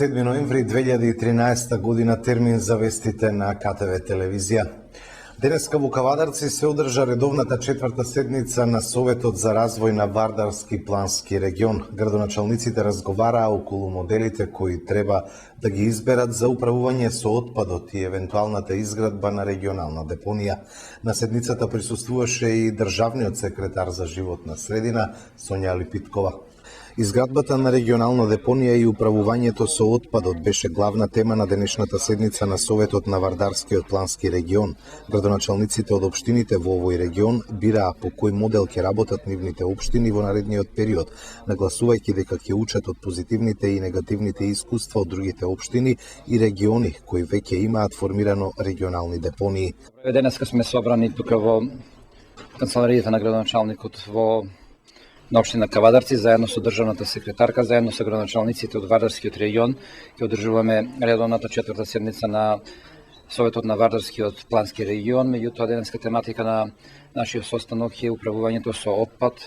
7 ноември 2013 година термин за вестите на КТВ телевизија. Денеска во Кавадарци се одржа редовната четврта седница на Советот за развој на Вардарски плански регион. Градоначалниците разговараа околу моделите кои треба да ги изберат за управување со отпадот и евентуалната изградба на регионална депонија. На седницата присуствуваше и државниот секретар за животна средина Сонја Липиткова. Изградбата на регионална депонија и управувањето со отпадот беше главна тема на денешната седница на Советот на Вардарскиот плански регион. Градоначалниците од општините во овој регион бираа по кој модел ќе работат нивните општини во наредниот период, нагласувајќи дека ќе учат од позитивните и негативните искуства од другите општини и региони кои веќе имаат формирано регионални депонии. Денеска сме собрани тука во канцеларијата на градоначалникот во на општина Кавадарци, заедно со државната секретарка, заедно со градоначалниците од Вардарскиот регион, ќе одржуваме редовната четврта седница на Советот на Вардарскиот плански регион. Меѓутоа, денеска тематика на нашиот состанок е управувањето со отпад,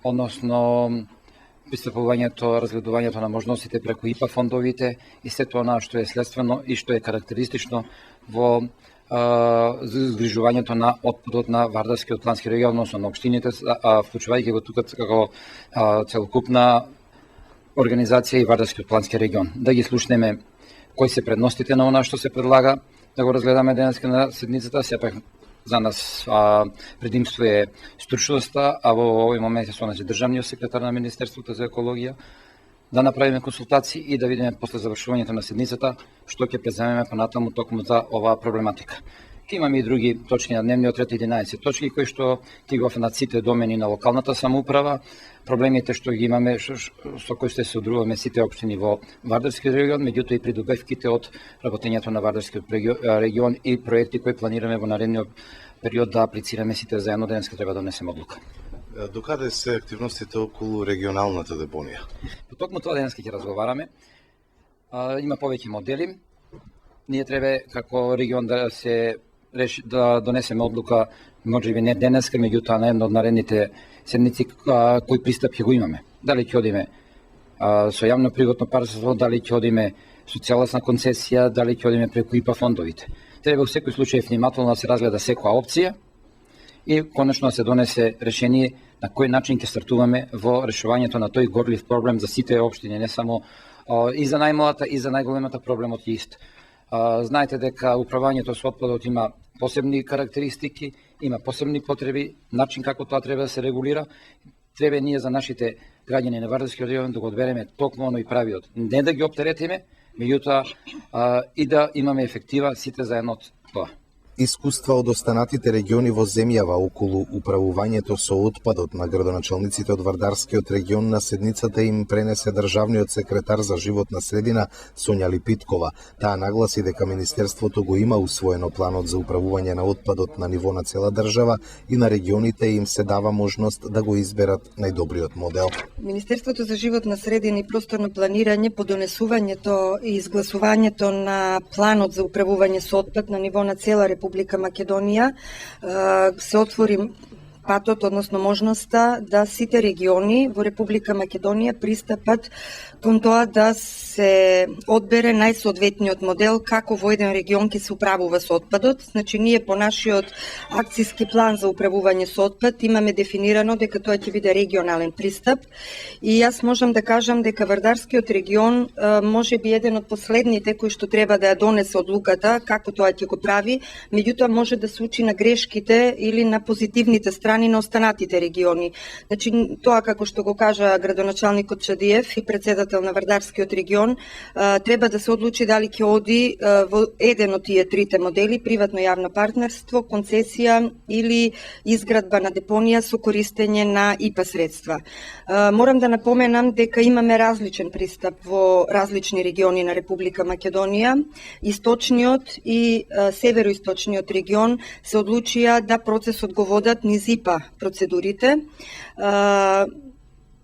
односно пристапувањето, разгледувањето на можностите преку ИПА фондовите и се тоа што е следствено и што е карактеристично во згрижувањето на отпадот на Вардарскиот плански регион, односно на општините, вклучувајќи го тука како целокупна организација и Вардарскиот плански регион. Да ги слушнеме кои се предностите на она што се предлага, да го разгледаме денеска на седницата. Сепак за нас предимство е стручноста, а во овој момент е со нас државниот секретар на Министерството за екологија, да направиме консултации и да видиме после завршувањето на седницата што ќе преземеме понатаму токму за оваа проблематика. Ке имаме и други точки на дневниот ред, 11 точки кои што ги го на сите домени на локалната самоуправа, проблемите што ги имаме со кои се содруваме сите општини во Вардарскиот регион, меѓутоа и придобивките од работењето на Вардарскиот регион и проекти кои планираме во наредниот период да аплицираме сите заедно. Денеска треба да донесеме одлука. Докаде се активностите околу регионалната депонија? По токму тоа денеска ќе разговараме. Има повеќе модели. Ние треба како регион да се да донесеме одлука, можеби не денеска, меѓутоа на една од наредните седници кој пристап ќе го имаме. Дали ќе одиме со јавно приватно партнерство, дали ќе одиме со целосна концесија, дали ќе одиме преку ИПА фондовите. Треба во секој случај внимателно да се разгледа секоја опција и конечно да се донесе решение на кој начин ќе стартуваме во решувањето на тој горлив проблем за сите општини, не само и за најмалата и за најголемата проблемот е ист. Знаете дека управувањето со отпадот има посебни карактеристики, има посебни потреби, начин како тоа треба да се регулира. Треба ние за нашите граѓани на Вардарскиот регион да го одбереме токму оној правиот. Не да ги оптеретиме, меѓутоа и да имаме ефектива сите заедно од тоа. Искуства од останатите региони во земјава околу управувањето со отпадот на градоначалниците од Вардарскиот регион на седницата им пренесе државниот секретар за животна средина Сонја Липиткова. Таа нагласи дека Министерството го има усвоено планот за управување на отпадот на ниво на цела држава и на регионите им се дава можност да го изберат најдобриот модел. Министерството за животна средина и просторно планирање по донесувањето и изгласувањето на планот за управување со отпад на ниво на цела Република Македонија се отвори патот, односно можноста да сите региони во Република Македонија пристапат кон тоа да се одбере најсоодветниот модел како во еден регион ќе се управува со отпадот. Значи, ние по нашиот акцијски план за управување со отпад имаме дефинирано дека тоа ќе биде регионален пристап и јас можам да кажам дека Вардарскиот регион може би еден од последните кои што треба да ја донесе одлуката како тоа ќе го прави, меѓутоа може да се учи на грешките или на позитивните страни на останатите региони. Значи, тоа како што го кажа градоначалникот Чадиев и председател на Вардарскиот регион, треба да се одлучи дали ќе оди во еден од тие трите модели, приватно-јавно партнерство, концесија или изградба на депонија со користење на ИПА средства. Морам да напоменам дека имаме различен пристап во различни региони на Република Македонија. Источниот и североисточниот регион се одлучија да процесот го водат низ ИПА процедурите.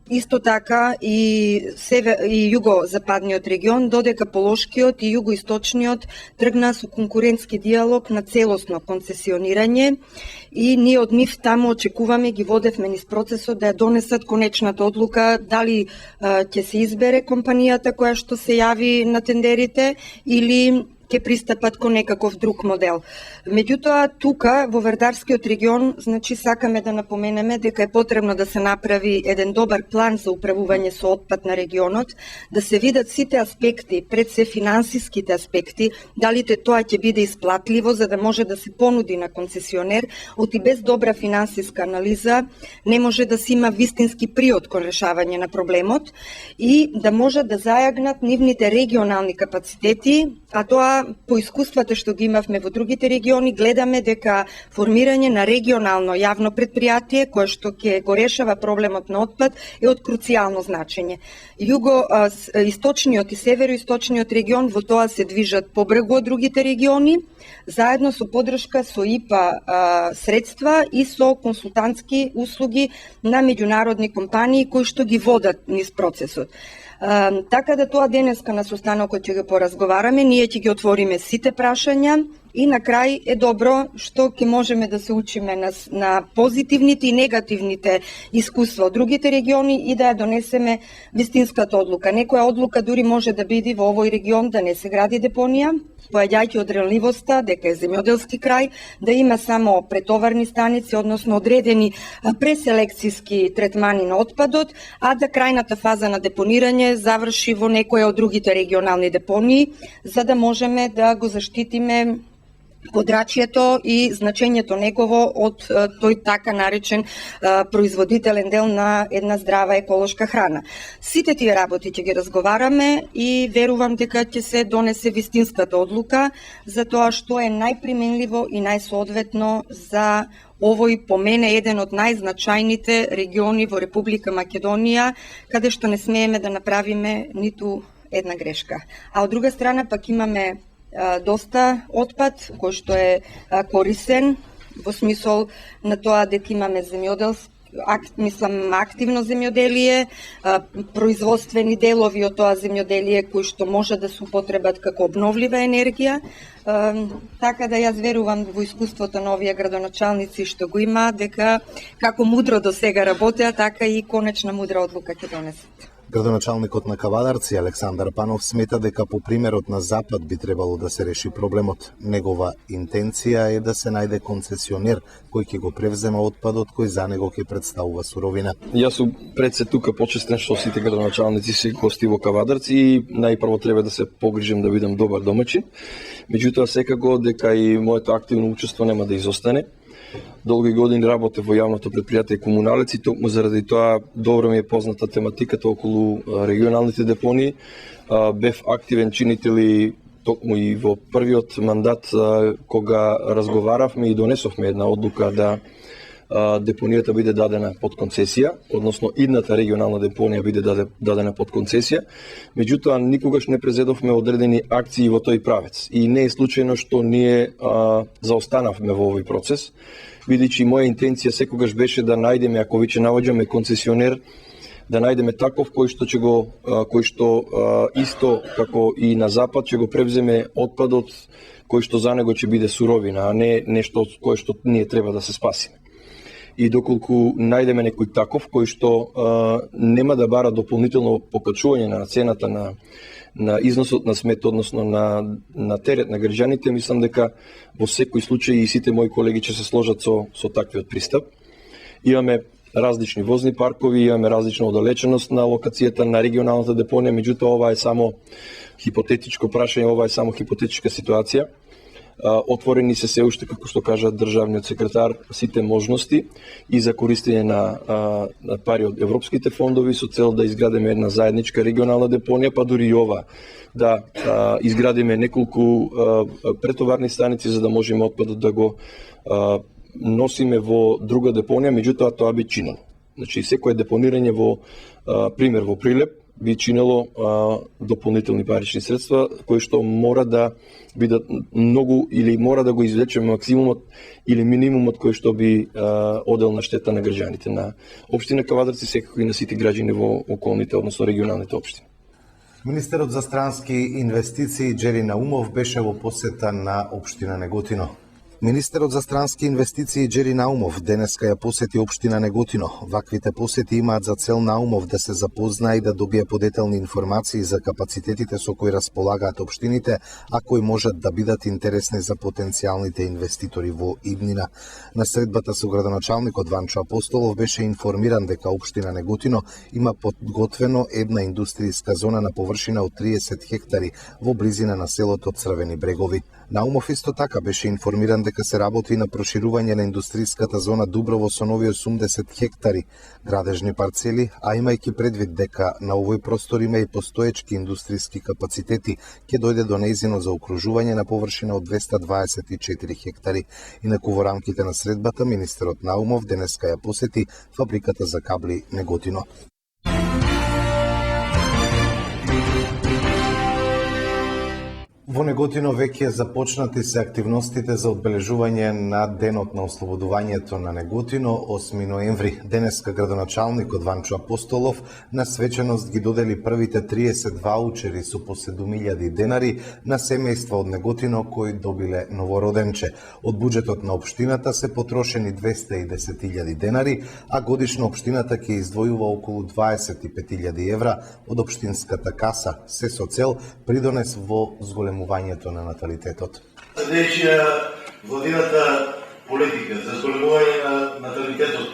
исто така и југозападниот регион, додека Полошкиот и југоисточниот тргнаа со конкурентски диалог на целосно концесионирање и ние од нив таму очекуваме, ги водевме низ процесот да ја донесат конечната одлука дали ќе се избере компанијата која што се јави на тендерите или ќе пристапат кон некаков друг модел. Меѓутоа, тука, во Вардарскиот регион, значи, сакаме да напоменеме дека е потребно да се направи еден добар план за управување со отпад на регионот, да се видат сите аспекти, пред се финансиските аспекти, дали тоа ќе биде исплатливо за да може да се понуди на концесионер, оти без добра финансиска анализа не може да се има вистински приод кон решавање на проблемот и да може да зајагнат нивните регионални капацитети, а тоа по искуствата што ги имавме во другите региони, гледаме дека формирање на регионално јавно предпријатие кое што ќе го решава проблемот на отпад е од круцијално значење. Источниот и североисточниот регион во тоа се движат побрзо од другите региони, заедно со поддршка со ИПА средства и со консултантски услуги на меѓународни компании кои што ги водат низ процесот. Така да тоа денеска на состанокот ќе го поразговараме, ние ќе ги отвориме сите прашања и на крај е добро што ќе можеме да се учиме на позитивните и негативните искуства од другите региони и да ја донесеме вистинската одлука. Некоја одлука дури може да биде во овој регион да не се гради депонија, поаѓајќи од релевоста дека е земјоделски крај, да има само претоварни станици, односно одредени преселекцијски третмани на отпадот, а да крајната фаза на депонирање заврши во некоја од другите регионални депонии, за да можеме да го заштитиме подрачјето и значењето негово од тој така наречен производителен дел на една здрава еколошка храна. Сите тие работи ќе ги разговараме и верувам дека ќе се донесе вистинската одлука за тоа што е најприменливо и најсоодветно за овој по мене еден од најзначајните региони во Република Македонија, каде што не смееме да направиме ниту една грешка. А од друга страна пак имаме доста отпад кој што е корисен во смисол на тоа дека имаме активно земјоделие, производствени делови од тоа земјоделие кои што може да се употребат како обновлива енергија. Така да јас верувам во искуството на овие градоначалници што го има, дека како мудро до сега работеа, така и конечна мудра одлука ќе донесат. Градоначалникот на Кавадарци Александар Панов смета дека по примерот на Запад би требало да се реши проблемот. Негова интенција е да се најде концесионер кој ќе го превзема отпадот кој за него ќе представува суровина. Јас сум пред се тука почестен што сите градоначалници се гости во Кавадарци и најпрво треба да се погрижам да бидам добар домаќин. Меѓутоа секако дека и моето активно учество нема да изостане. Долги години работев во јавното предпријатие Комуналец и токму заради тоа добро ми е позната тематиката околу регионалните депонии. Бев активен чинител и токму и во првиот мандат кога разговаравме и донесовме една одлука да депонијата биде дадена под концесија, односно идната регионална депонија биде дадена под концесија. Меѓутоа никогаш не презедовме одредени акции во тој правец и не е случајно што ние заостанавме во овој процес, бидејќи моја интенција секогаш беше да најдеме, ако веќе наоѓаме концесионер, да најдеме таков кој што исто како и на Запад ќе го превземе отпадот кој што за него ќе биде суровина, а не нешто кое што ние треба да се спасиме. И доколку најдеме некој таков кој што нема да бара дополнително покачување на цената на износот на смет, односно на терет на граѓаните, мислам дека во секој случај и сите мои колеги ќе се сложат со таквиот пристап. Имаме различни возни паркови, имаме различна оддалеченост на локацијата на регионалната депонија, меѓутоа ова е само хипотетичко прашање, ова е само хипотетичка ситуација. Отворени се уште, како што кажа државниот секретар, сите можности и за користење на пари од европските фондови со цел да изградиме една заедничка регионална депонија, па дури и ова да изградиме неколку претоварни станици за да можеме отпадот да го носиме во друга депонија, меѓутоа тоа би чинело. Значи секое депонирање во пример во Прилеп би чинело дополнителни парични средства кои што мора да бидат многу или мора да го извлечеме максимумот или минимумот кој што би одел на штета на граѓаните на општина Кавадарци, секако и на сите граѓани во околните, односно регионалните општини. Министерот за странски инвестиции Џери Наумов беше во посета на општина Неготино. Министерот за странски инвестиции Џери Наумов денеска ја посети општина Неготино. Ваквите посети имаат за цел Наумов да се запознае и да добие подетелни информации за капацитетите со кои располагаат општините, а кои можат да бидат интересни за потенцијалните инвеститори во иднина. На средбата со градоначалникот Ванчо Апостолов беше информиран дека општина Неготино има подготвено една индустријска зона на површина од 30 хектари во близина на селото Црвени брегови. Наумов исто така беше информиран дека се работи на проширување на индустријската зона Дуброво со нови 80 хектари градежни парцели, а имајќи предвид дека на овој простор има и постоечки индустријски капацитети, ќе дојде до нејзино заокружување на површина од 224 хектари. Инаку во рамките на средбата, министерот Наумов денеска ја посети фабриката за кабли Неготино. Во Неготино веќе започнати се активностите за одбележување на Денот на ослободувањето на Неготино 8 ноември. Денеска градоначалникот Ванчо Апостолов на свеченост ги додели првите 30 ваучери со по 7.000 денари на семејства од Неготино кои добиле новороденче. Од буџетот на општината се потрошени 210.000 денари, а годишно општината ќе издвојува околу 25.000 евра од општинската каса, се со цел придонес во зголемувањето на наталитетот. Следејќи владината политика за зголемување на наталитетот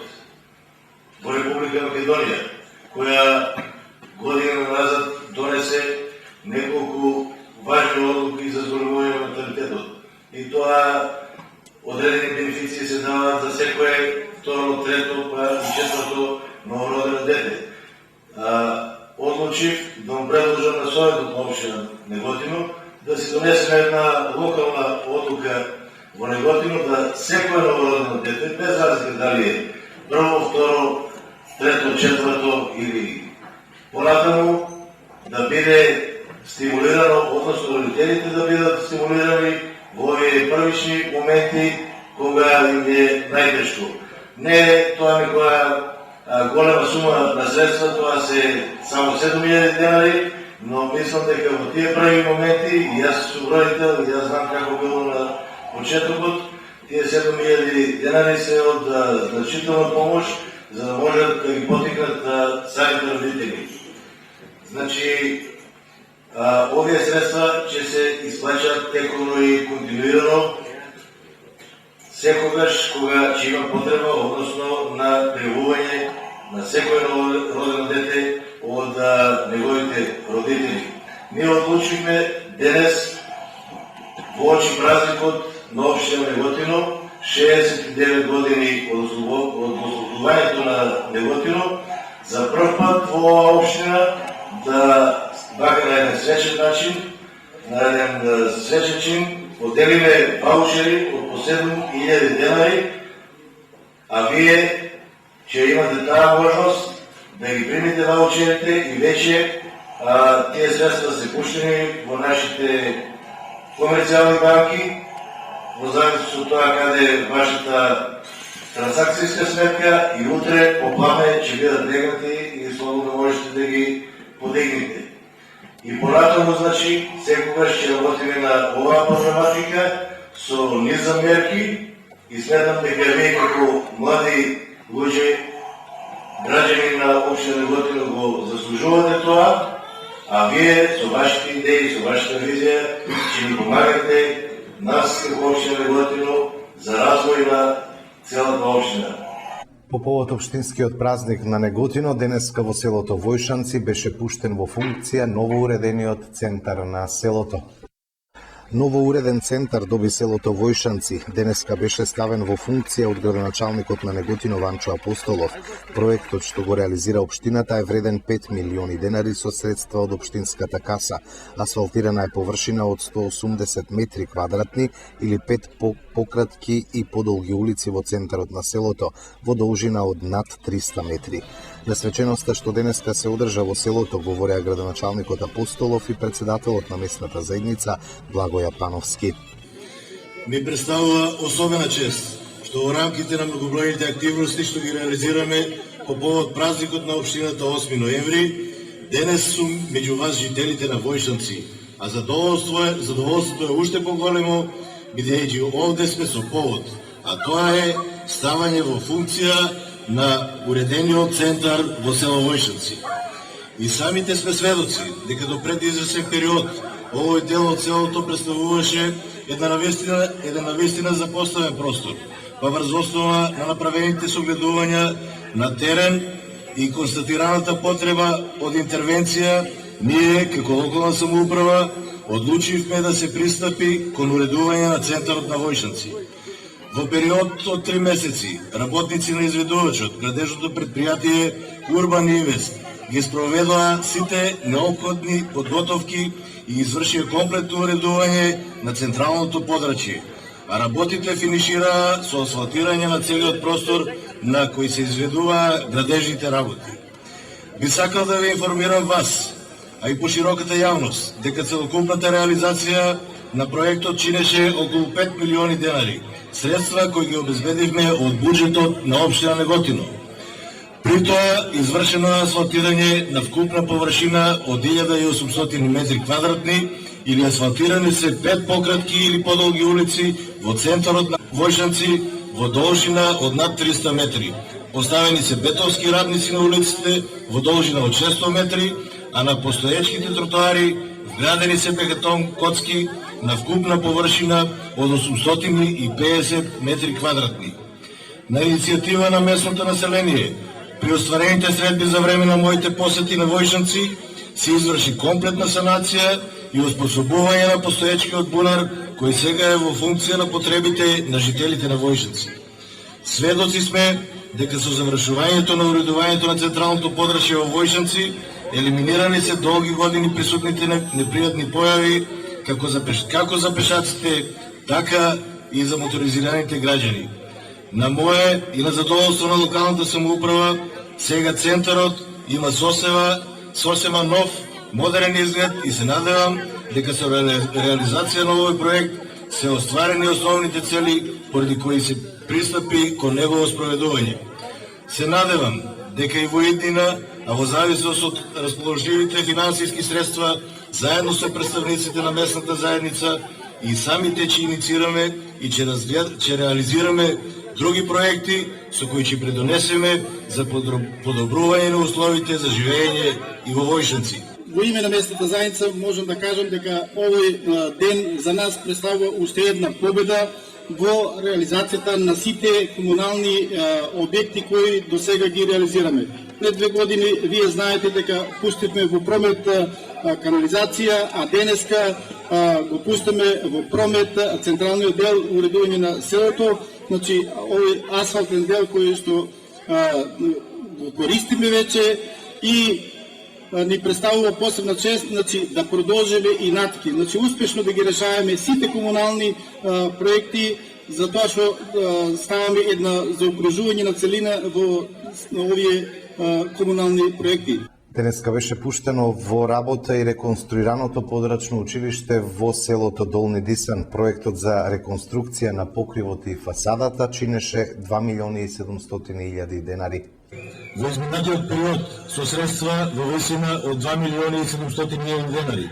во Република Македонија, која година назад донесе неколку важни одлуки за зголемување на наталитетот. И тоа одредени бенефиции се даваат за секое второ, трето, па и четврто новородено дете. Одлучив да му предложам на Советот на општина Неготино да се донесеме една локална одлука во Неготино да секое новородено дете, без разлика дали е прво, второ, трето, четврто или понатаму, да биде стимулирано, односно родителите да бидат стимулирани во овие првични моменти кога им е најтешко. Не е тоа некоја голема сума на средства, тоа се само 7.000 денари, но мислам дека во тие први моменти, и јас сум родител, и јас знам како било на почетокот, тие 7.000 денари се од значителна помош, за да можат да ги потикнат самите родители. Значи, овие средства ќе се исплаќаат текуно и континуирано, секогаш кога ќе има потреба, односно на пријавување на секој родено дете од неговите родители. Ние одлучивме денес во очи празникот на општина Неготино, 69 години од ослободувањето на Неготино, за прв пат во оваа општина да бака на еден свечен начин, на еден свечен чин, поделиме ваучери од по 7.000 денари, а вие ќе имате таа можност да ги примите ваучерите и веќе тие средства се пуштени во нашите комерцијални банки, во зависност од тоа каде е вашата трансакцијска сметка, и утре по пламе ќе бидат легнати и слободно можете да ги подигнете. И понатаму, значи, секогаш ќе работиме на оваа проблематика со низ мерки и сметам дека вие како млади луѓе, граѓани на општина Неготино го заслужувате тоа, а вие со вашите идеи, со вашата визија ќе ни помагате нас како општина Неготино за развој на целата општина. По повод општинскиот празник на Неготино, денеска во селото Војшанци беше пуштен во функција новоуредениот центар на селото. Ново уреден центар доби селото Војшанци. Денеска беше ставен во функција од градоначалникот на Неготино Ванчо Апостолов. Проектот што го реализира општината е вреден 5 милиони денари со средства од општинската каса. Асфалтирана е површина од 180 метри квадратни или 5 пократки и подолги улици во центарот на селото, во должина од над 300 метри. На свеченоста што денеска се одржа во селото говореа градоначалникот Апостолов и председателот на местната заедница Благоја Пановски. Ми представува особена чест што во рамките на многобројните активности што ги реализираме по повод празникот на општината 8 ноември, денес сум меѓу вас жителите на Војшанци, а задоволството е уште поголемо бидејќи овде сме со повод, а тоа е ставање во функција на уредениот центар во село Војшанци. И самите сме сведоци дека до пред извесен период овој дел од селото представуваше еден навистина запоставен простор, па врз основа на направените согледувања на терен и констатираната потреба од интервенција, ние, како локална самоуправа, одлучивме да се пристапи кон уредување на центарот на Војшанци. Во период од 3 месеци, работници на изведувачот, градежното предпријатие Урбан Инвест, ги спроведоа сите неопходни подготовки и извршија комплетно уредување на централното подрачје, а работите финишираа со асфалтирање на целиот простор на кој се изведуваа градежните работи. Би сакал да ве информирам вас, а и пошироката јавност, дека целокупната реализација на проектот чинеше околу 5 милиони денари, средства кои ги обезбедивме од буџетот на општина Неготино. При тоа извршено асфалтирање на вкупна површина од 1800 метри квадратни или асфалтирани се 5 пократки или подолги улици во центарот на Војшанци во должина од над 300 метри. Поставени се бетонски радници на улиците во должина од 600 метри, а на постоечките тротоари вградени се бетон коцки на вкупна површина од 850 метри квадратни. На иницијатива на местното население, при остварените средби за време на моите посети на Војшанци, се изврши комплетна санација и оспособување на постоечкиот бунар, кој сега е во функција на потребите на жителите на Војшанци. Сведоци сме дека со завршувањето на уредувањето на централното подрачје во Војшанци, елиминирани се долги години присутните непријатни појави како за пешаците, така и за моторизираните граѓани. На мое и на задоволство на локалната самоуправа, сега центарот има сосема нов, модерен изглед и се надевам дека со реализација на овој проект се остварени основните цели поради кои се пристапи кон негово спроведување. Се надевам дека и во иднина, а во зависност од расположливите финансиски средства, заедно со представниците на местната заедница и самите ќе инициираме и ќе реализираме други проекти со кои ќе предонесеме за подобрување на условите за живење и во Војшанци. Во име на местната заедница можам да кажам дека овој ден за нас представува уште една победа во реализацијата на сите комунални објекти кои до сега ги реализираме. Пред 2 години вие знаете дека пустивме во промет канализација, а денеска го пуштаме во промет централниот дел уредување на селото. Значи, овој асфалтен дел кој што го користиме веќе и ни представува посебна чест, значи, да продолжиме и натаки. Значи, успешно да ги решаваме сите комунални проекти, затоа што ставаме една заокружување на целина во овие комунални проекти. Денеска беше пуштено во работа и реконструираното подрачно училиште во селото Долни Дисан. Проектот за реконструкција на покривот и фасадата чинеше 2 милиони и 700 илјади денари. Во изминатиот период со средства во висина од 2 милиони и 700 илјади денари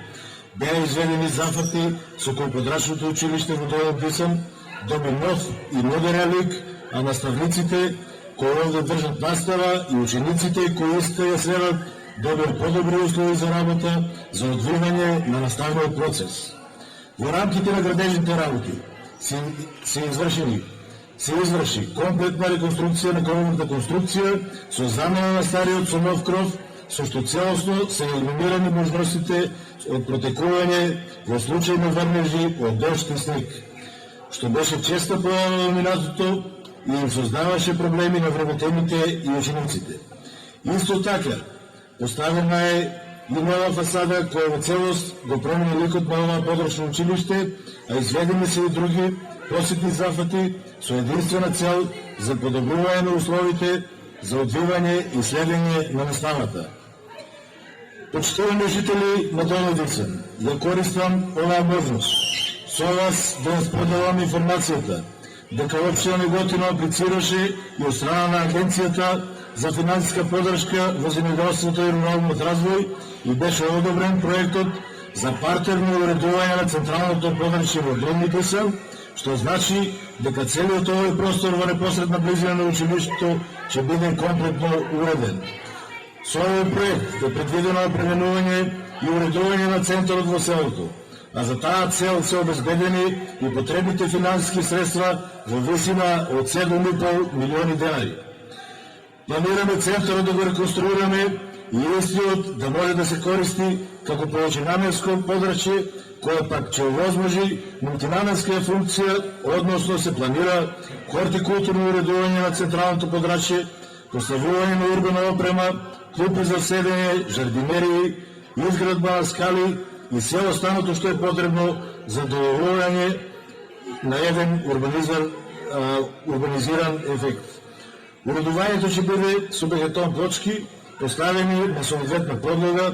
беа изведени зафати со кој подрачното училиште во Долни Дисан доби нов и модерен лик, а наставниците кои овде држат настава и учениците кои искаат да следат добро подобри услови за работа за одвивање на наставниот процес. Во рамките на градежните работи се изврши комплетна реконструкција на кровната конструкција со замена на стариот со нов кров, со што целосно се елиминирани можностите од протекување во случај на врнежи од дожд и снег, што беше честа појава во минатото и им создаваше проблеми на вработените и учениците. Исто така, поставена е и нова фасада која во целост го промени ликот на ова подрачно училиште, а изведени се и други просветни зафати со единствена цел за подобрување на условите за одвивање и следење на наставата. Почитувани жители на Долна Диксан, ја користам оваа можност со вас да споделам информацијата дека општина Неготино аплицираше и од страна на Агенцијата за финансиска поддршка во земјоделството и руралниот развој и беше одобрен проектот за партерно уредување на централното подрачје во Долни Диксан, што значи дека целиот овој простор во непосредна близина на училиштето ќе биде комплетно уреден. Со овој проект е предвидено опременување и уредување на центарот во селото, а за таа цел се обезбедени и потребните финансиски средства во висина од 7,5 милиони денари. Планираме центарот да го реконструираме и истиот да може да се користи како повеќенамensко подрачје, која пак ќе овозможи мултинаменска функција, односно се планира хортикултурно уредување на централното подрачје, поставување на урбана опрема, клупи за седење, жардинерии, изградба на скали и се останато што е потребно за задоволување на еден урбанизиран ефект. Уредувањето ќе биде со бетон плочки, поставени на соодветна подлога,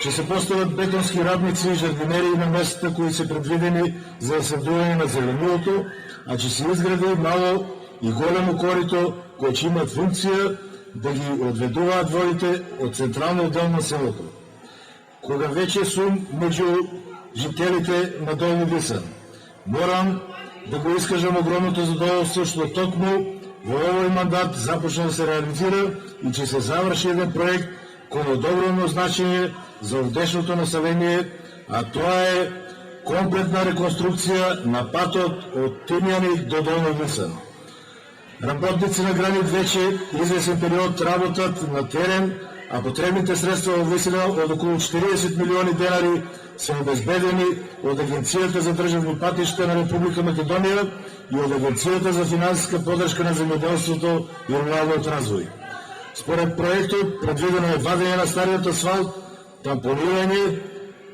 ќе се постават бетонски радници и жардинерии на местата кои се предвидени за засадување на зеленилото, а ќе се изгради мало и големо корито кои ќе имат функција да ги одведуваат водите од централниот дел на селото. Кога веќе сум меѓу жителите на Долни Диксан, морам да го искажам огромното задоволство што токму во овој мандат започна да се реализира и ќе се заврши еден проект кој е од огромно значење за овдешното население, а тоа е комплетна реконструкција на патот од Тимјаник до Долна Диксан. Работници на Гранит веќе извесен период работат на терен, а потребните средства во висина од околу 40 милиони денари се обезбедени од Агенцијата за државни патишта на Република Македонија и од Агенцијата за финансиска поддршка на земјоделството и руралниот развој. Според проектот, предвидено е вадење на стариот асфалт, тампонирање,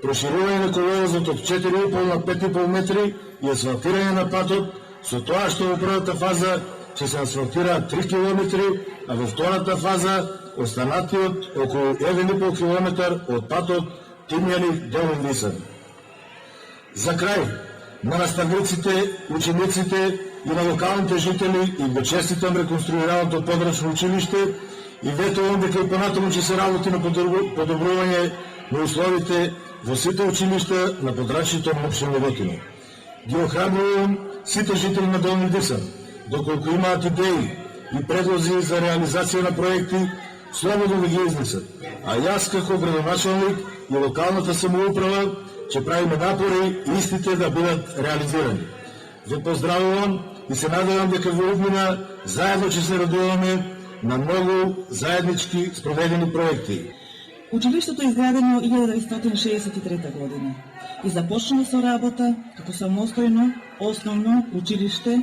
проширување на коловозот од 4,5 на 5,5 метри и асфалтирање на патот, со тоа што во првата фаза ќе се асфалтира 3 километри, а во втората фаза останатиот околу 1,5 километар од патот Тимјаник Долна Диксан. За крај, на наставниците, учениците и на локалните жители и го честитам реконструираното подрачно училиште и ветувам дека и понатаму ќе се работи на подобрување на условите во сите училишта на подрачјето на општина Неготино. Ги охрабрувам сите жители на Долни Диксан, доколку имаат идеи и предлози за реализација на проекти, слободно да ги изнесат. А јас како градоначалник и локалната самоуправа ќе правиме напори истите да бидат реализирани. Ве поздравувам и се надевам дека во иднина заедно ќе се радуваме на многу заеднички спроведени проекти. Училиштето е изградено 1963 година и започнало со работа како самостојно основно училиште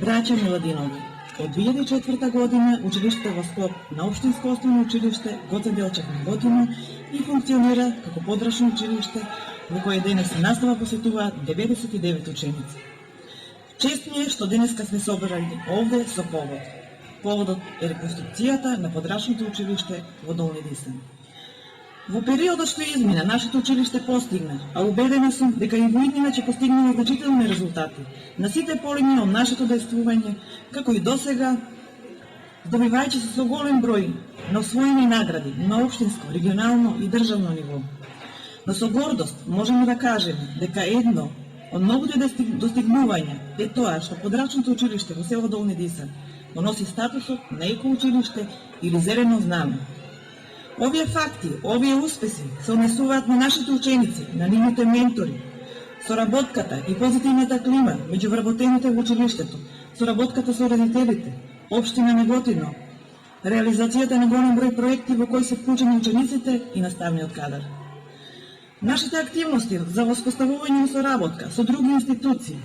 Браќа Миладинови. Од 2004 година училиштето во склоп на Општинско основно училиште Гоце Делчев Неготино и функционира како подрачно училиште во кое денес се настава посетуваат 99 ученици. Чест ми е што денеска сме собрани овде со повод. Поводот е реконструкцијата на подрачното училиште во Долни Диксан. Во периодот што измина, нашето училиште постигна, а убедена сум дека и во иднина ќе постигнеме значителни резултати на сите полиња од нашето действување, како и досега, добивајќи се со голем број на освоени награди на општинско, регионално и државно ниво. Но со гордост можеме да кажеме дека едно од многуте достигнувања е тоа што подрачното училиште во село Долни Диксан го носи статусот на екоучилиште или зелено знаме. Овие факти, овие успеси се однесуваат на нашите ученици, на нивните ментори, соработката и позитивната клима меѓу вработените во училиштето, соработката со родителите, општина Неготино, реализацијата на голем број проекти во кои се вклучени учениците и наставниот кадар. Нашите активности за воспоставување на соработка со други институции,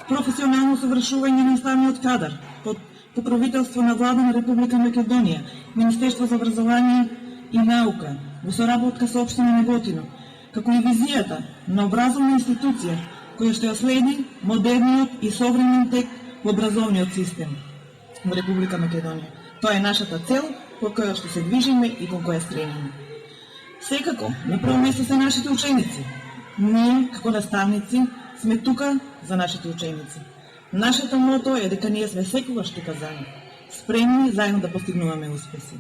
професионално совршување на наставниот кадар под покровителство на Влада на Република Македонија, Министерство за образование и наука, во соработка со општина Неготино, како и визијата на образовна институција која што ја следи модерниот и современ тек во образовниот систем во Република Македонија. Тоа е нашата цел по која што се движиме и кон која стремиме. Секако, на прво место се нашите ученици. Ние, како наставници, сме тука за нашите ученици. Нашето мото е дека ние сме секогаш тука за нив, спремни заедно да постигнуваме успеси.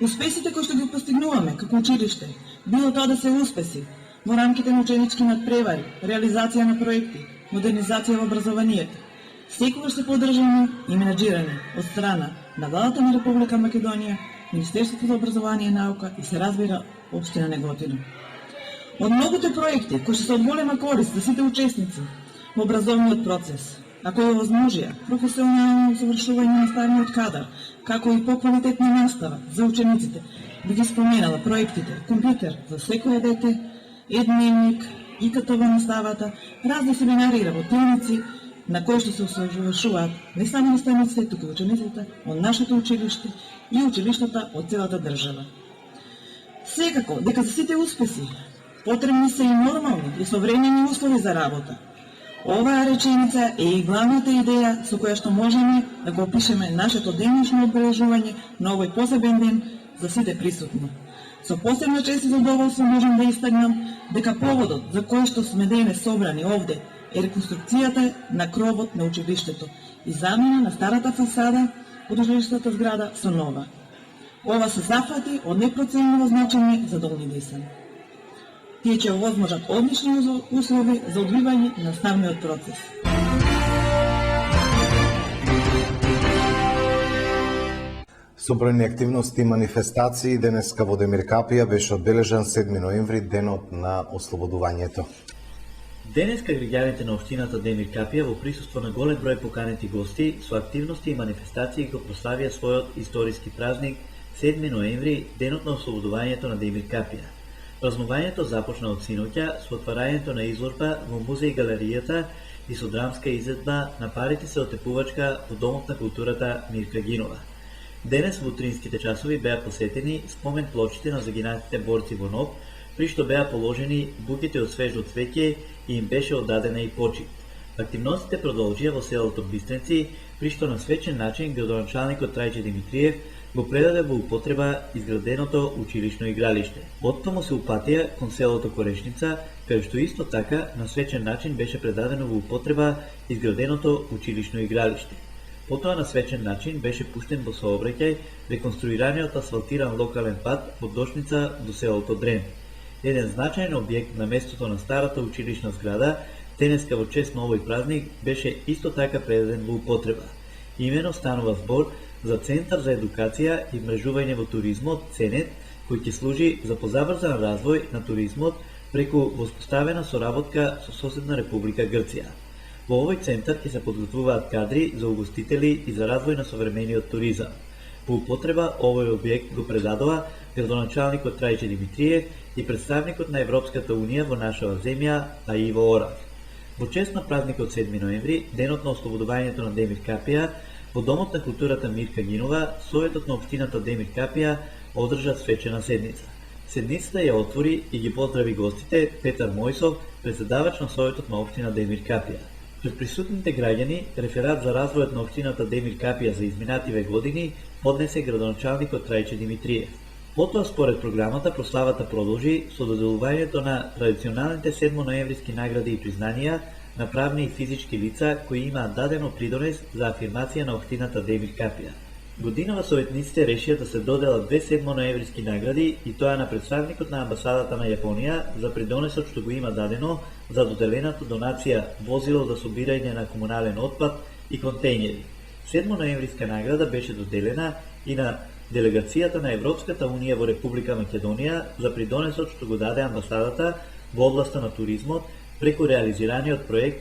Успесите кои што ги постигнуваме како училиште, било тоа да се успеси во рамките на ученички надпревари, реализација на проекти, модернизација во образованието, секогаш се поддржани и менаџирани од страна на Владата на Република Македонија, Министерството за образование и наука и се разбира општина Неготино. Од многуте проекти кои се од голема корист за сите учесници во образовниот процес, а кои овозможија професионално усовршување на наставниот кадар, како и поквалитетна настава за учениците, би ги споменала проектите Компјутер за секое дете, Едневник, ИКТ во наставата, разни семинари и работилници, на кои што се усовршуваат не само наставниците, туку и учениците од нашето училиште и училиштата од целата држава. Секако, дека за сите успеси потребни се и нормални и современи услови за работа. Оваа реченица е и главната идеја со која што можеме да го опишеме нашето денешно обележување на овој посебен ден за сите присутни. Со посебна чест и задоволство можам да истакнам дека поводот за кој што сме денес собрани овде е реконструкцијата на кровот на училиштето и замена на старата фасада од училиштата зграда со нова. Ова се зафати од непроценливо значење за Долни Дисан. Тие ќе овозможат одлични услови за одвивање на наставниот процес. Со бројни активности и манифестации денеска во Демиркапија беше одбележан 7 ноември, денот на ослободувањето. Денеска граѓаните на општината Демиркапија во присуство на голем број поканети гости со активности и манифестации го прославија својот историски празник 7 ноември, денот на ослободувањето на Демиркапија. Празнувањето започна од синоќа со отварањето на изложба во музеј галеријата и со драмска изедба на парите се отепувачка во Домот на културата Мирка Гинова. Денес во утринските часови беа посетени спомен плочите на загинатите борци во НОБ, при што беа положени букети од свежо цвеќе и им беше оддадена и почит. Активностите продолжија во селото Бистренци, при што на свечен начин градоначалникот Трајче Димитриев го предаде во употреба изграденото училишно игралиште. Оттаму се упатија кон селото Корешница, кај што исто така на свечен начин беше предадено во употреба изграденото училишно игралиште. Потоа на свечен начин беше пуштен во сообраќај реконструираниот асфалтиран локален пат од Дошница до селото Дрен. Еден значаен објект на местото на старата училишна зграда, денеска во чест на овој празник, беше исто така предаден во употреба. Имено станува збор за Центар за едукација и мрежување во туризмот, ЦЕНЕТ, кој ќе служи за позабрзан развој на туризмот преку воспоставена соработка со соседна Република Грција. Во овој центар ќе се подготвуваат кадри за угостители и за развој на современиот туризам. Во употреба овој објект го предадоа градоначалникот Трајче Димитриев и представникот на Европската унија во нашава земја, а Иво Орав. Во чест на празникот 7 ноември, денот на ослободувањето на Демиркапија, во Домот на културата Мирка Гинова, Советот на општината Демиркапија одржа свечена седница. Седницата ја отвори и ги поздрави гостите Петар Мојсов, председавач на Советот на општина Демиркапија. Пред присутните граѓани, реферат за развојот на општината Демиркапија за изминативе години поднесе градоначалникот Трајче Димитриев. Потоа, според програмата, прославата продолжи со доделувањето на традиционалните 7 ноемвриски награди и признанија на правни и физички лица кои имаат дадено придонес за афирмација на општината Демиркапија. Годинава советниците решија да се доделат 2 7 ноемвриски награди и тоа на представникот на амбасадата на Јапонија за придонесот што го има дадено за доделената донација возило за собирање на комунален отпад и контејнери. 7 ноемвриска награда беше доделена и на делегацијата на Европската унија во Република Македонија за придонесот што го даде амбасадата во областа на туризмот преку реализираниот проект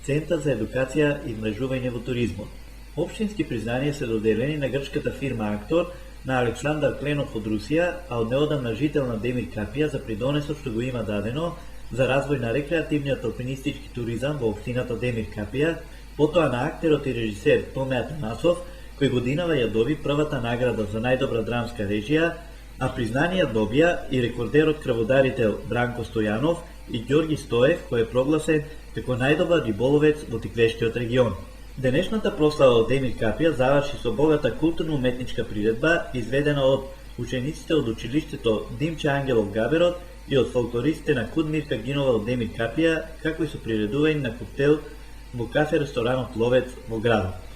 Центар за едукација и мрежување во туризмот. Општински признанија се доделени на грчката фирма Актор на Александар Кленов од Русија, а од неодамна жител на Демир Капија за придонесот што го има дадено за развој на рекреативниот алпинистички туризам во општината Демир Капија, потоа на актерот и режисер Томе Атанасов, кој годинава ја доби првата награда за најдобра драмска режија, а признанија добија и рекордерот крводарител Бранко Стојанов и Ѓорги Стоев, кој е прогласен како најдобар риболовец во Тиквешкиот регион. Денешната прослава од Демир Капија заврши со богата културно-уметничка приредба, изведена од учениците од училиштето Димче Ангелов Габерот и од фолклористите на Кудмирка Гинова од Демир Капија, како и со приредување на коктел во кафе-ресторанот Ловец во градот.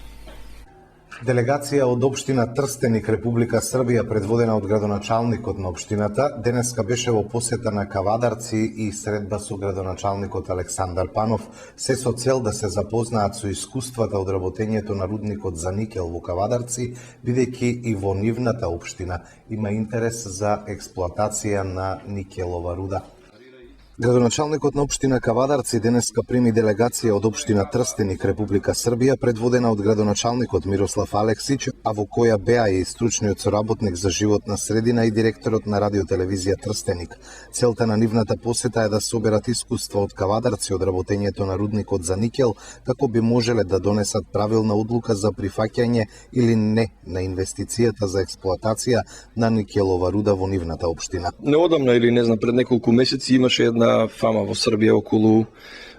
Делегација од општина Трстеник, Република Србија, предводена од градоначалникот на општината, денеска беше во посета на Кавадарци и средба со градоначалникот Александар Панов, се со цел да се запознаат со искуствата од работењето на рудникот за никел во Кавадарци, бидејќи и во нивната општина има интерес за експлоатација на никелова руда. Градоначалникот на општина Кавадарци денеска прими делегација од општина Трстеник, Република Србија, предводена од градоначалникот Мирослав Алексич, а во која беа и стручниот соработник за животна средина и директорот на радиотелевизија Трстеник. Целта на нивната посета е да соберат искуства од Кавадарци од работењето на рудникот за никел, како би можеле да донесат правилна одлука за прифаќање или не на инвестицијата за експлоатација на никелова руда во нивната општина. Неодамна или не знам, пред неколку месеци имаше една фама во Србија околу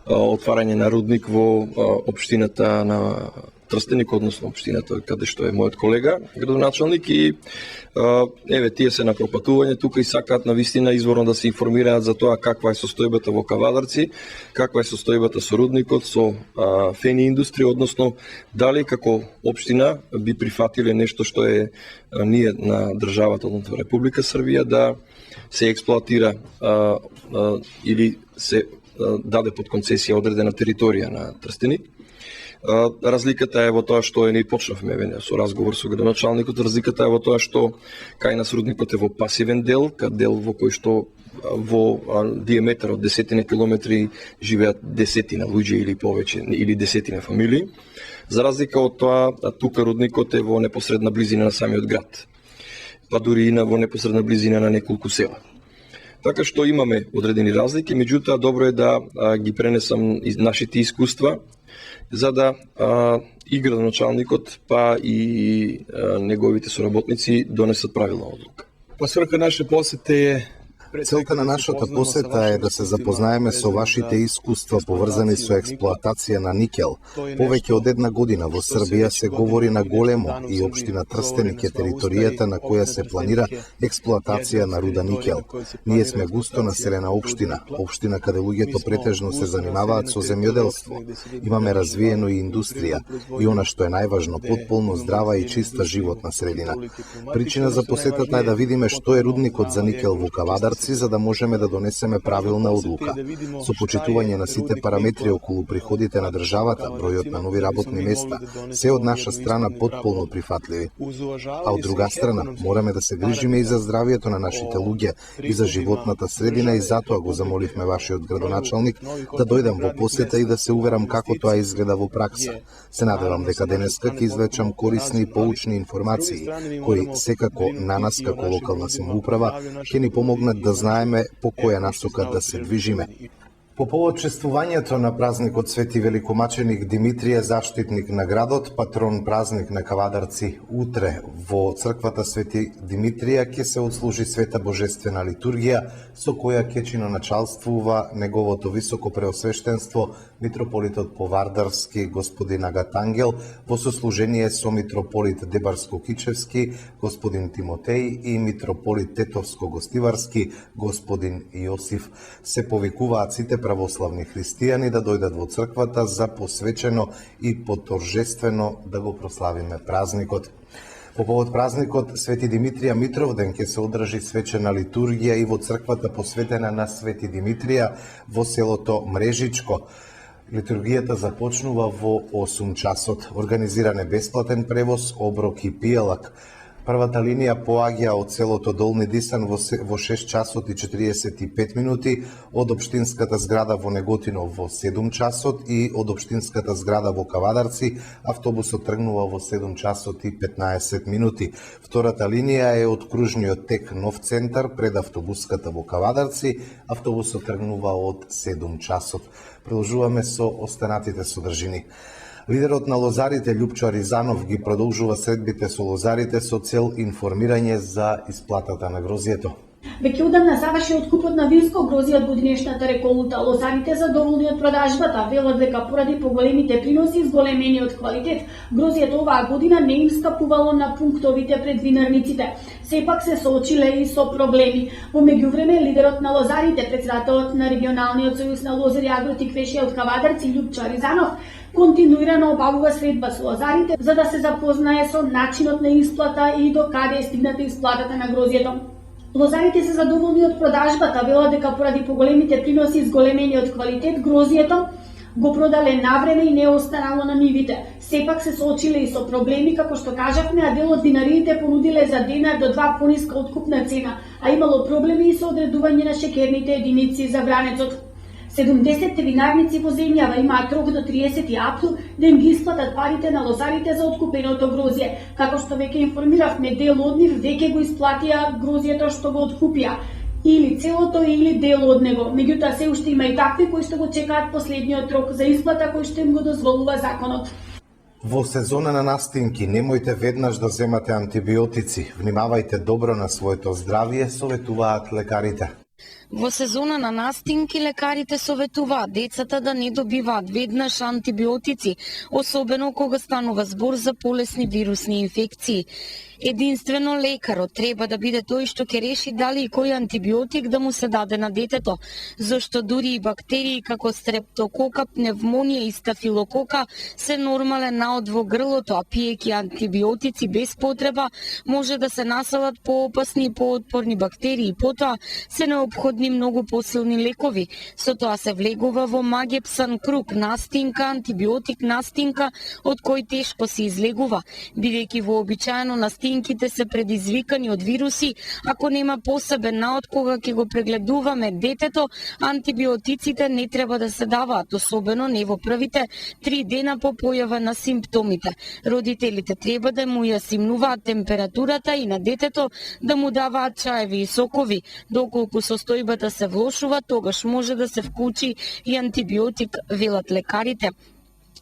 отварање на рудник во општината на Трстеник, односно општината каде што е мојот колега, градоначалник, и еве тие се на пропатување тука и сакаат на вистина изворно да се информираат за тоа каква е состојбата во Кавадарци, каква е состојбата со рудникот, со фени индустрија, односно дали како општина би прифатиле нешто што е ние на државата, односно Република Србија, да се експлоатира или се даде под концесија одредена територија на Трстеник. Разликата е во тоа што не почнавме со разговор со градоначалникот, разликата е во тоа што кај нас рудникот е во пасивен дел, дел во кој што во диаметар од 10 километри живеат десетина луѓе или повеќе, или десетина фамилии. За разлика од тоа, тука рудникот е во непосредна близина на самиот град, па дури и во непосредна близина на неколку села. Така што имаме одредени разлики, меѓутоа добро е да ги пренесам нашите искуства, за да и градоначалникот, па и неговите соработници донесат правилна одлука. Па срка наше посете е Целта на нашата посета е да се запознаеме со вашите искуства поврзани со експлоатација на никел. Повеќе од една година во Србија се говори на големо и општина Трстеник е територијата на која се планира експлоатација на руда никел. Ние сме густо населена општина, општина каде луѓето претежно се занимаваат со земјоделство. Имаме развиено и индустрија и она што е најважно, потполно здрава и чиста животна средина. Причина за посетата е да видиме што е рудникот за никел во Кавадарци, за да можеме да донесеме правилна одлука. Со почитување на сите параметри околу приходите на државата, бројот на нови работни места, се од наша страна потполно прифатливи. А од друга страна, мораме да се грижиме и за здравието на нашите луѓе и за животната средина, и затоа го замоливме вашиот градоначалник да дојдам во посета и да се уверам како тоа изгледа во пракса. Се надевам дека денеска ќе извлечам корисни и поучни информации, кои секако на нас како локална самоуправа ќе ни помогнат да знаеме по која насока да се движиме. По повод чествувањето на празникот Свети Великомаченик Димитрije, заштитник на градот, патрон празник на Кавадарци, утре во црквата Свети Димитрije ќе се отслужи света божествена литургија, со која ќе чиноначалствува неговото високо преосвештенство митрополитот Повардарски господин Агат Ангел во сослужение со митрополит Дебарско-Кичевски господин Тимотеј и митрополит Тетовско-Гостиварски господин Јосиф. Се повикуваат сите православни христијани да дојдат во црквата за посвечено и поторжествено да го прославиме празникот. По повод празникот Свети Димитрија Митровден ќе се одржи свечена литургија и во црквата посветена на Свети Димитрија во селото Мрежичко. Литургијата започнува во 8 часот. Организиран е бесплатен превоз, оброк и пијалак. Првата линија поаѓа од селото Долни Дисан во 6 часот и 45 минути, од општинската зграда во Неготино во 7 часот и од општинската зграда во Кавадарци автобусот тргнува во 7 часот и 15 минути. Втората линија е од кружниот тек Нов центар пред автобуската во Кавадарци, автобусот тргнува од 7 часот. Продолжуваме со останатите содржини. Лидерот на лозарите Љупчо Аризанов ги продолжува средбите со лозарите со цел информирање за исплатата на грозието. Веќе одамна заврши откупот на винско грозие од годинешната реколута. Лозарите задоволни од продажбата велат дека поради поголемите приноси и зголемениот квалитет, грозието оваа година не им скапувало на пунктовите пред винарниците. Сепак се соочиле и со проблеми. Во меѓувреме, лидерот на лозарите, председателот на регионалниот сојуз на лозари Агротиквешија од Кавадарци Љупчо Аризанов, континуирано обавува средба со лозарите за да се запознае со начинот на исплата и до каде е стигната исплатата на грозието. Лозарите се задоволни од продажбата, велат дека поради поголемите приноси и зголемениот квалитет, грозието го продале навреме и не останало на нивите. Сепак се соочиле и со проблеми, како што кажавме, а дел од винариите понудиле за денар до 2 пониска откупна цена, а имало проблеми и со одредување на шекерните единици за вранецот. 70 винарници во земјава имаат рок до 30 април да им ги исплатат парите на лозарите за откупеното грозие. Како што веќе информиравме, дел од нив веќе го исплатија грозието што го откупија, или целото или дел од него. Меѓутоа се уште има и такви кои што го чекаат последниот рок за исплата кој што им го дозволува законот. Во сезона на настинки немојте веднаш да земате антибиотици. Внимавајте добро на своето здравје, советуваат лекарите. Во сезона на настинки лекарите советуваат децата да не добиваат веднаш антибиотици, особено кога станува збор за полесни вирусни инфекции. Единствено лекарот треба да биде тој што ќе реши дали и кој антибиотик да му се даде на детето, зашто дури и бактерии како стрептокока, пневмонија и стафилокока се нормален наод во грлото, а пиејќи антибиотици без потреба може да се населат поопасни и поотпорни бактерии, потоа се неопходни многу посилни лекови. Со тоа се влегува во магепсан круг настинка, антибиотик настинка, од кој тешко се излегува, бидејќи вообичаено настинките се предизвикани од вируси. Ако нема посебен наод кога ќе го прегледуваме детето, антибиотиците не треба да се даваат, особено не во првите 3 дена по појава на симптомите. Родителите треба да му ја симнуваат температурата и на детето да му даваат чаеви и сокови. Доколку состојбата се влошува, тогаш може да се вклучи и антибиотик, велат лекарите.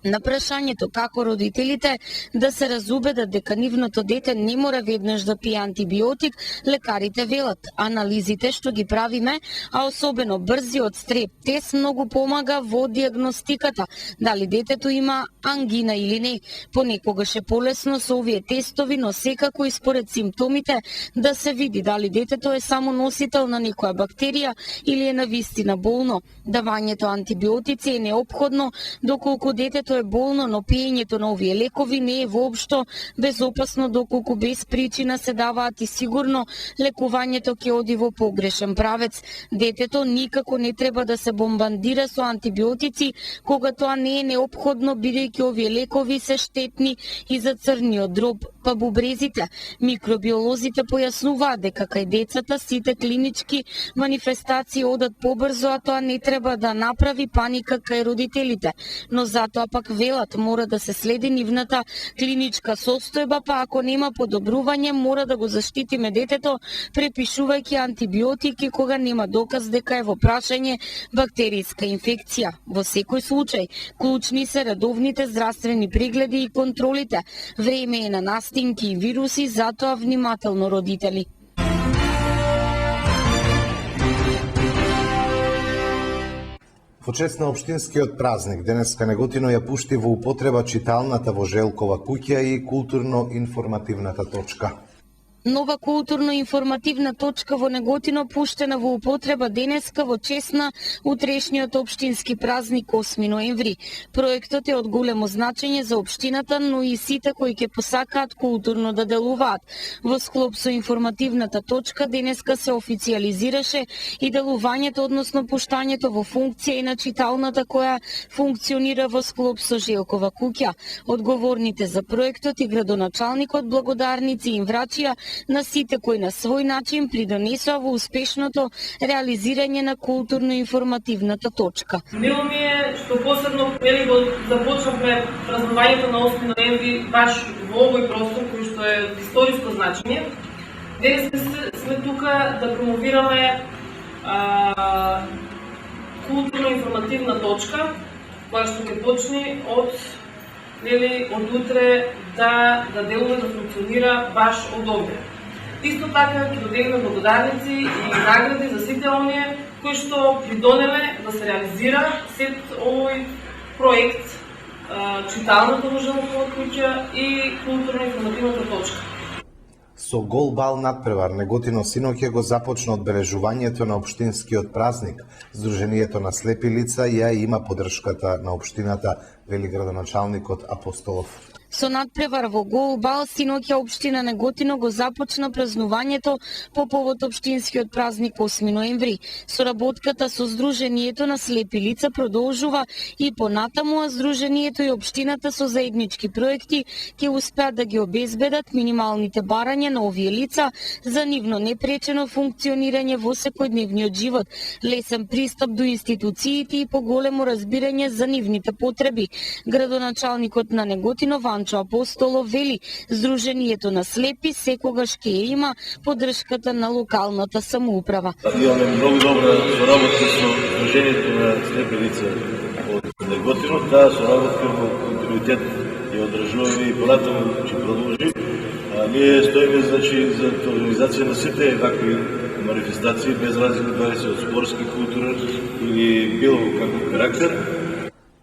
На прашањето како родителите да се разубедат дека нивното дете не мора веднаш да пие антибиотик, лекарите велат анализите што ги правиме, а особено брзиот стреп тест многу помага во диагностиката, дали детето има ангина или не. Понекогаш е полесно со овие тестови, но секако и според симптомите да се види дали детето е само носител на некоја бактерија или е навистина болно. Давањето антибиотици е неопходно доколку детето е болно, но пиењето на овие лекови не е воопшто безопасно доколку без причина се даваат и сигурно лекувањето ќе оди во погрешен правец. Детето никако не треба да се бомбандира со антибиотици кога тоа не е неопходно, бидејќи овие лекови се штетни и за црниот дроб, па бубрезите. Микробиолозите појаснуваат дека кај децата сите клинички манифестации одат побрзо, а тоа не треба да направи паника кај родителите, но затоа пак велат мора да се следи нивната клиничка состојба, па ако нема подобрување мора да го заштитиме детето препишувајќи антибиотики кога нема доказ дека е во прашање бактеријска инфекција. Во секој случај, клучни се редовните здравствени прегледи и контролите. Време е на настинки и вируси, затоа внимателно родители. Во чест на општинскиот празник, денеска Неготино ја пушти во употреба читалната во Желкова куќа и културно-информативната точка. Нова културно-информативна точка во Неготино пуштена во употреба денеска во чест на утрешниот општински празник 8 ноември. Проектот е од големо значење за општината, но и сите кои ќе посакаат културно да делуваат. Во склоп со информативната точка денеска се официализираше и делувањето, односно пуштањето во функција и на читалната која функционира во склоп со Желкова куќа. Одговорните за проектот и градоначалникот благодарници им врачија на сите кои на свој начин придонесоа во успешното реализирање на културно-информативната точка. Мило ми е што посебно го започнавме празнувањето на 8 ноември баш во овој простор кој што е од историско значење. Денес сме тука да промовираме културно-информативна точка која што ќе почне од утре да делува, да функционира баш од овде. Исто така ќе доделиме благодарници и награди за сите оние кои што придонеле да се реализира сет овој проект, читалната во Желкова куќа и културно-информативната точка. Со гол бал надпревар Неготино синоќа го започна одбележувањето на општинскиот празник. Сдруженијето на слепи лица ја има поддршката на општината, вели градоначалникот Апостолов. Со надпревар во гол бал синоќа општина Неготино го започна празнувањето по повод општинскиот празник 8 ноември. Соработката со Сдруженијето на слепи лица продолжува и понатаму, а Сдруженијето и општината со заеднички проекти ќе успеат да ги обезбедат минималните барања на овие лица за нивно непречено функционирање во секојдневниот живот, лесен пристап до институциите и поголемо разбирање за нивните потреби. Градоначалникот на Неготино Ванчо Апостолов вели, Сдруженијето на слепи секогаш ќе има поддршката на локалната самоуправа. Имаме многу добра соработка со Сдруженијето на слепи лица од Неготино. Таа соработка во континуитет ја одржуваме и понатаму ќе продолжи. Ние стоиме за организација на сите вакви манифестации без разлика дали се од спортски, културен или било каков карактер.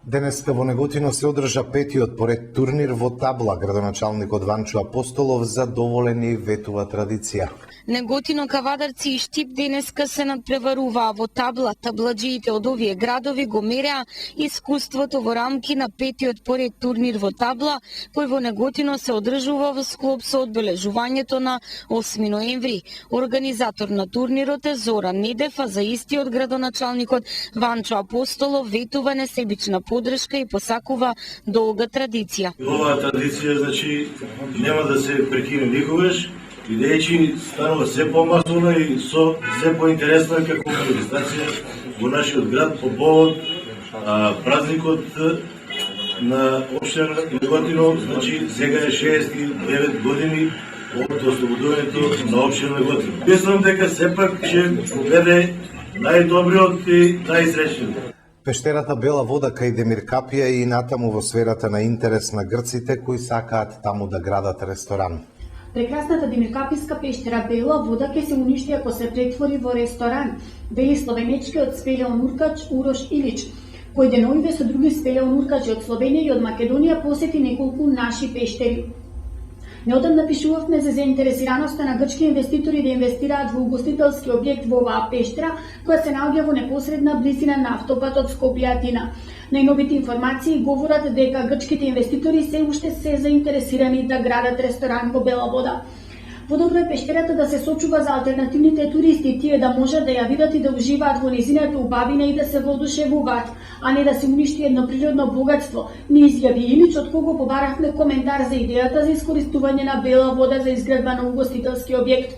Денеска во Неготино се одржа петиот поред турнир во табла. Градоначалникот Ванчо Апостолов задоволен и ветува традиција. Неготино, Кавадарци и Штип денеска се надпреваруваа во табла. Табладжиите од овие градови го мереа искуството во рамки на петиот поред турнир во табла, кој во Неготино се одржува во склоп со одбележувањето на 8 ноември. Организатор на турнирот е Зоран Недев, а за истиот градоначалникот Ванчо Апостолов ветува несебична поддршка и посакува долга традиција. Оваа традиција, нема да се прекине никогаш, бидејќи станува се помасовна и се поинтересна како манифестација во нашиот град по повод празникот на општина Неготино. Сега е 69 години од ослободувањето на општина Неготино. Мислам дека сепак ќе победе најдобриот и најсреќниот. Пештерата Бела вода кај Демир Капија и натаму во сферата на интерес на грците кои сакаат таму да градат ресторан. Прекрасната Демиркаписка пештера Бела вода ќе се уништи ако се претвори во ресторан, вели словенечкиот спелеон уркач Урош Илич, кој деновиве со други спелеон уркачи од Словенија и од Македонија посети неколку наши пештери. Неодамна пишувавме за заинтересираноста на грчки инвеститори да инвестираат во угостителски објект во оваа пештера, која се наоѓа во непосредна близина на автопатот Скопје-Атина. Најновите информации говорат дека грчките инвеститори се уште се заинтересирани да градат ресторан во Бела вода. Подобро е пештерата да се сочува за алтернативните туристи, тие да можат да ја видат и да уживаат во незината убавина и да се воодушевуваат, а не да се уништи едно природно богатство, ни изјави Илич, од кого побарахме коментар за идејата за искористување на Бела вода за изградба на угостителски објект.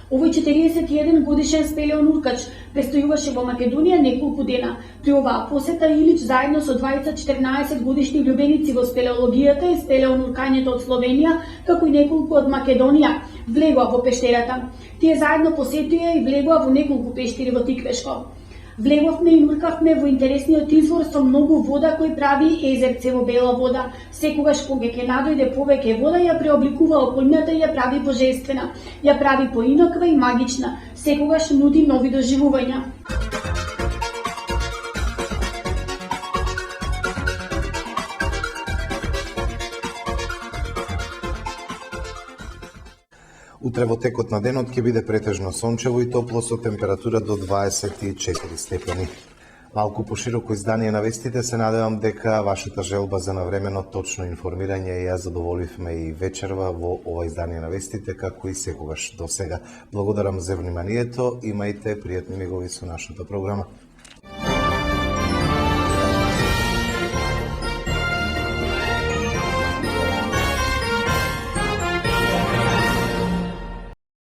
Овој 41 годишен спелеон уркач престојуваше во Македонија неколку дена. При оваа посета Илич заедно со двајца 14 годишни љубеници во спелеологијата и спелеон уркањето од Словенија, како и неколку од Македонија, влегоа во пештерата. Тие заедно посетија и влегоа во неколку пештери во Тиквешко. Влеговме и нуркавме во интересниот извор со многу вода кој прави езерце во Бела вода. Секогаш кога ќе надојде повеќе вода, ја преобликува околината и ја прави божествена. Ја прави поинаква и магична. Секогаш нуди нови доживувања. Утре во текот на денот ќе биде претежно сончево и топло со температура до 24 степени. Малку пошироко издание на вестите, се надевам дека вашата желба за навремено точно информирање ја задоволивме и вечерва во ова издание на вестите, како и секогаш до сега. Благодарам за вниманието, имајте пријатни мигови со нашата програма.